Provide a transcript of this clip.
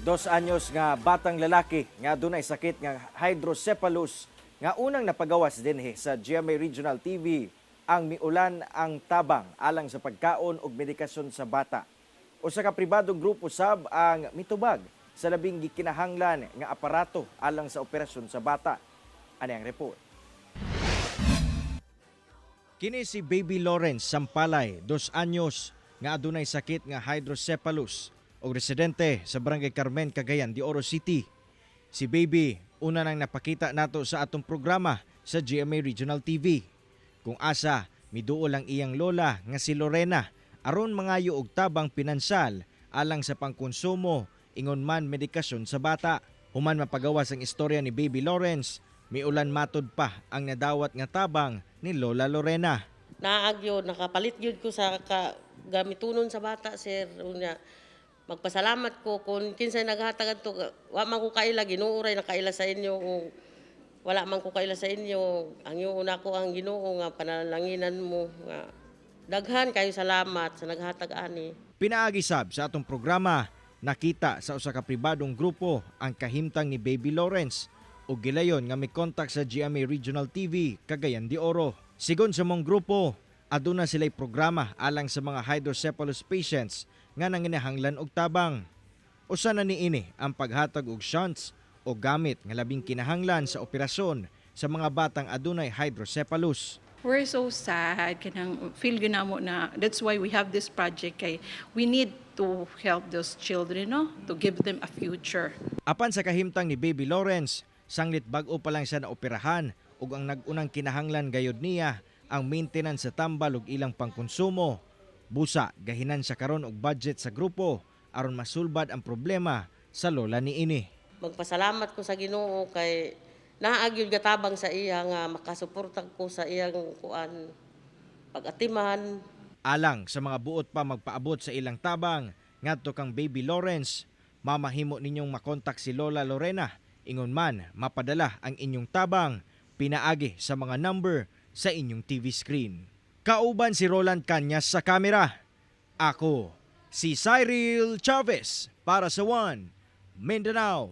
2 anyos nga batang lalaki nga dunay sakit nga hydrocephalus nga unang napagawas dinhi sa GMA Regional TV ang miulan ang tabang alang sa pagkaon ug medikasyon sa bata. Usa ka pribadong grupo sab ang mitubag sa labing gikinahanglan nga aparato alang sa operasyon sa bata. Ani ang report. Kini si Baby Lawrence Sampalay, 2 anyos, nga adunay sakit nga hydrocephalus o residente sa Barangay Carmen, Cagayan de Oro City. Si Baby, una nang napakita nato sa atong programa sa GMA Regional TV. Kung asa, miduol ang iyang lola nga si Lorena aron mangayo og tabang pinansal alang sa pangkonsumo ingon man medikasyon sa bata. Human mapagawas ang istorya ni Baby Lawrence, miulan matod pa ang nadawat nga tabang ni Lola Lorena. Naag yun, nakapalit yun ko sa gamitunon sa bata, sir. Unya, magpasalamat ko kung kinsay naghatag to, wa man ko kaila, ginuuray na kaila sa inyo, kung wala man ko kaila sa inyo, ang yung una ko ang Ginoo nga panalanginan mo, nga daghan kayo salamat sa naghatag ani. Pinaagi sab sa atong programa, nakita sa usa ka pribadong grupo ang kahimtang ni Baby Lawrence o gilayon nga may contact sa GMA Regional TV Cagayan de Oro. Sigon sa mong grupo, aduna sila'y programa alang sa mga hydrocephalus patients nga nanginahanglan og tabang. Usa na niini ang paghatag og shunts o gamit nga labing kinahanglan sa operasyon sa mga batang adunay hydrocephalus. We're so sad, kanang feel ginamo na that's why we have this project kay we need to help those children, no, to give them a future. Apan sa kahimtang ni Baby Lawrence, sanglit bag-o pa lang siya na operahan ug ang nag-unang kinahanglan gayud niya ang maintenance sa tambal ug ilang pangkonsumo. Busa gahinan siya karon og budget sa grupo aron masulbad ang problema sa lola niini. Magpasalamat ko sa Ginoo kay naag yun gatabang sa iya nga makasuporta ko sa iyang kuan pag-atiman. Alang sa mga buot pa magpaabot sa ilang tabang ngadto kang Baby Lawrence, mamahimo ninyong makontak si Lola Lorena ingon man mapadala ang inyong tabang pinaagi sa mga number sa inyong TV screen. Kauban si Roland Cañas sa kamera. Ako si Cyril Chavez para sa One Mindanao